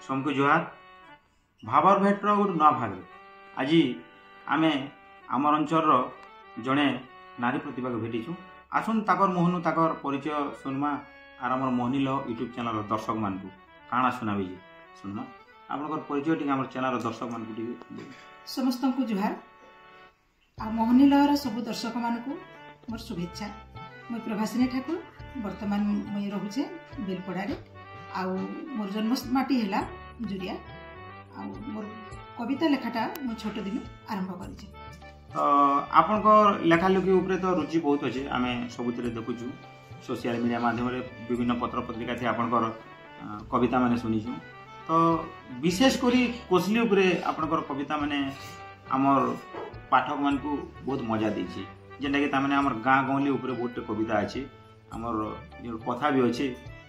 सबको जुहार भावर भेट्र गोटे नुआ भाग आज आम आम अंचल जड़े नारी प्रतिभा को भेटिछुँ आसन ताकर मोहनु ताकर परिचय सुनमा आर आम मोहनी लह यूट्यूब चैनल दर्शक मान काଣା सुनाबे जे सुनमा आपनकर परिचय टिके हमर चैनल दर्शक मान टिके समस्त को जुहार आ मोहनी लहर सब दर्शक मान को मोर शुभेच्छा। मैं प्रभासिनी ठाकुर वर्तमान मुई रहुचे बेलपड़ा रे आ मोर जन्ममाटी हैला जुरिया आ मोर कविता लेखाटा मु छोट दिन आरंभ करिছে। आपनकर लेखा लेखी उपरे तो रुचि बहुत अच्छे आम सबुतरे देखुचु सोशल मीडिया माध्यम विभिन्न पत्र पत्रिका थी आपनकर कविता माने सुनिछु तो विशेष करी कोसली उपरे आपनकर कविता माने आमर पाठक मान को बहुत मजा देछि जेंटा कि तामाने आमर गाँ गहली उपरे बहुत कविता अछि आमर जो कथा भी अच्छे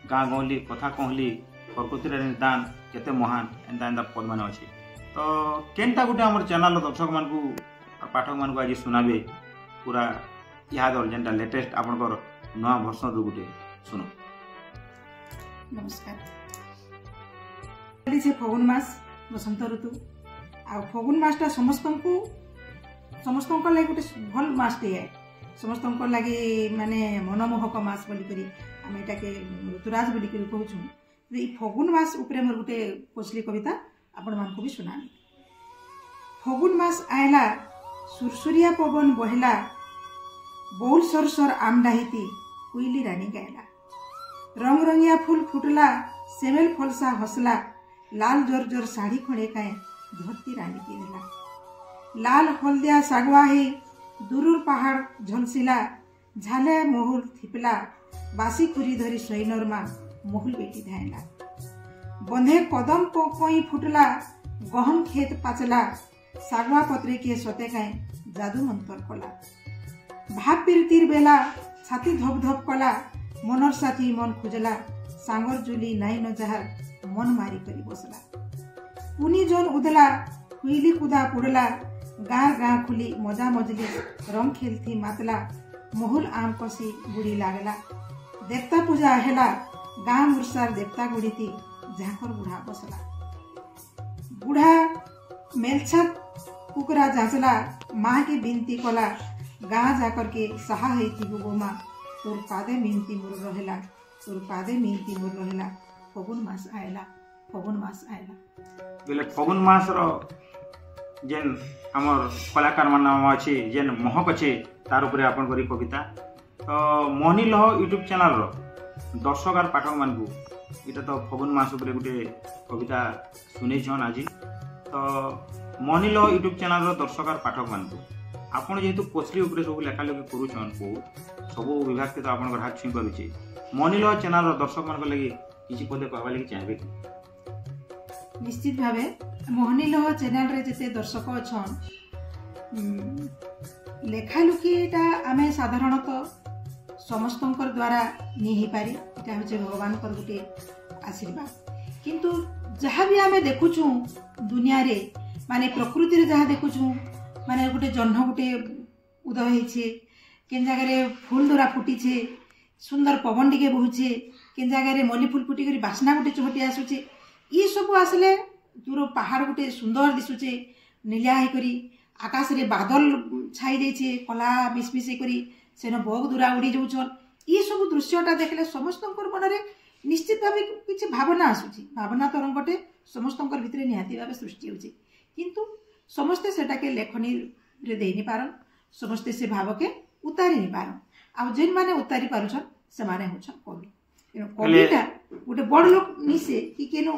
गाँ गहली कथा कहली प्रकृति निदान केते महान एंता एंता पद मान अच्छे तो केनटा गुटे आमर चैनल दर्शक मान को पाठक मान को आज सुनाबे पूरा याद जेनटा लेटेस्ट आपनकर नवा वर्षन रो गुटे सुनो। नमस्कार चली फगुन मास बसंत ऋतु आ फगुन मासटा समस्त लगे गोटे भल मासटे है समस्त लगे माने मनमोहक मास बोलिक आम एटाके ऋतुराज बोलिक कहूँ ये फगुन मास उपरे मोर गोटे कोसली कविता आपण मान को भी सुनानी। फगुन मास आयला सुरसुरिया पवन बहला बौल सरसर आम डाहिती कुइली रानी गायला रंग रंगिया फूल फुटला सेमेल फलसा हसला लाल जोर जोर साड़ी खड़े काए धरती रानी की देला लाल हलदिया सागवा ही दूर पहाड़ झलसिला झाले मोहुल थिपला बासी खुरी धरी सैनर माँ मोहुल बेटी धायला बंधे कदम कोई फुटला गहम खेत पाचला सागवा पत्रे के सोते काए जादू मंतर कला भाप पीरतीर बेला छाती धप धप कला मनर साथी मन खुजला सांगर जुली नाई न जहार मन मारी करी बसला पुनी जोन उदला हुईली कुदा पुड़ला गाँ गाँ खुली मजा मजली रंग खेलती मातला मोहुल आम कसी बुढ़ी लागला देवता पूजा हेला गाँ मुरसार देवता गुड़ीती झाकर बुढ़ा बसला बुढ़ा मेलछा कुकरा जांचला माँ की बिनती कला गाँ जाकर के सहा है गोमा तोर पादे मिनती मोर रहेला तोर पादे मिनती मोर रहेला फगुन मास आयला बेले फगुन मास रो जेन हमर कलाकार मान नाम अछि जेन महक अछि तार उपरे आपन करी कविता तो मोहनी लह यूट्यूब चैनल रो दर्शक आर पाठक मान को इटा तो फगुन मास उपरे गुटे कविता सुनै छन आज तो मोहनी लह यूट्यूब चैनल रो दर्शक आर पाठक मान को आपण जेहेतु कोसली उपरे सब लेखा लेखी करूछन को सब विभाग के तो आपन हाथ छुई करूछि मोहनी लह चैनल रो दर्शक मान को लागि किछि पदे कहबा लागि चाहबे कि निश्चित भावे मोहनी लह चैनल रे जते दर्शक अछन लेखा लुकीटा आमे साधारणतः समस्तंकर द्वारा नि ही पारी एटा होचे भगवान कर गुटे आशीर्वाद किंतु जहाँ भी आमे देखुछु दुनिया रे माने प्रकृति रे जहाँ देखुछु माने गोटे जह्न गोटे उदय होइछे केन जगह रे फूल द्वारा फुटीछे सुंदर पवन टिके बहुछे केन जगह रे मल्ली फूल फुटी करी बासना गोटे चहटी आसुछे ये सब आसले दूर पहाड़ गोटे सुंदर दिसुचे नीलिया है करी आकाश रे बादल छाई देछे कला मिसमिस करी सेन बग दूरा उड़ी जाउछन ये सब दृश्यटा देखले समस्तंकर मन रे निश्चित भावे किछि भावना आसुछि भावना तरंगटे समस्तंकर भितरे निहाती भावे सृष्टि होछि किंतु समस्ते सेटा के लेखनी रे देनी पारन समस्ते से भाव के उतारी नहीं पारन आ जेन माने उतारी पारुछन से माने होछन कवि कविता गोटे बड़ लोक निसे कि केनो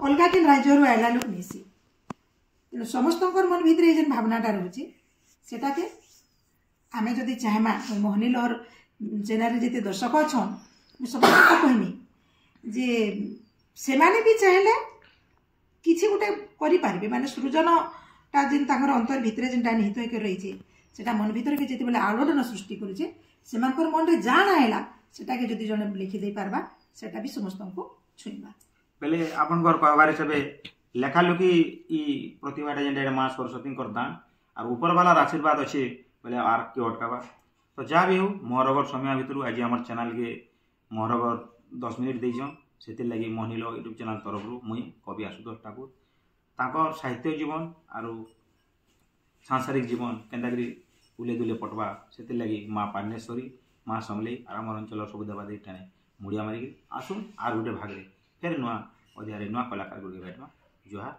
अलगा के राज्य रो आइला लोक निसे तेणु समस्तंकर मन भितरे जेन भावनाटा रहउछि सेटा के आमे जदि चाहेमा मोहनी लहर चैनल जेते दर्शक अछन समस्त कहनी जे सेमाने भी चाहेले किछि गोटे करि पारबे माने सृजनटा जेन ताकर अंतर भितरे जेनटा निहित होके रहिছে सेटा मन भितर के जेते बेले आलोड़न सृष्टि करूचे सेमानकर मन रे जान आइला सेटा के जदि जने लिखि दे पारबा सेटा भी समस्त को छुइबा पहले आपन घर कहबारे सबे लेखा लुकी ई प्रतिभाटा जेनटा मां सरस्वती कर दान और ऊपर वाला आशीर्वाद अच्छे बोले आर के अटकाबा तो जहाँ भी हो मोहरगर समय भितर आज आम चैनल के मोहरगर 10 मिनिट देछन ସେଥିର୍ଲାଗି ମହିଲ ୟୁଟ୍ୟୁବ୍ ଚ୍ୟାନେଲ୍ ତରଫରୁ ମୁଇଁ କବି ଆଶୁତୋଷ ଠାକୁର ତାଙ୍କ ସାହିତ୍ୟ ଜୀବନ ଆରୁ ସାଂସାରିକ ଜୀବନ କେନ୍ତାକରି ଉଲେ ଦୁଲେ ପଟବା ସେଥିର୍ଲାଗି ମା ପାର୍ନେଶ୍ୱରୀ ମା ସମଲେଇ ଆର୍ ଆମର୍ ଅଞ୍ଚଳର ସବୁ ଦେବାଦେବୀ ଠାନେ ମୁଡ଼ିଆ ମାରିକି ଆସୁନ୍ ଆର୍ ଗୋଟେ ଭାଗରେ ଫେର୍ ନୂଆ ଅଧ୍ୟାୟରେ ନୂଆ କଳାକାର ଗୁଡ଼ିକେ ଭେଟମା। ଜୁହାର।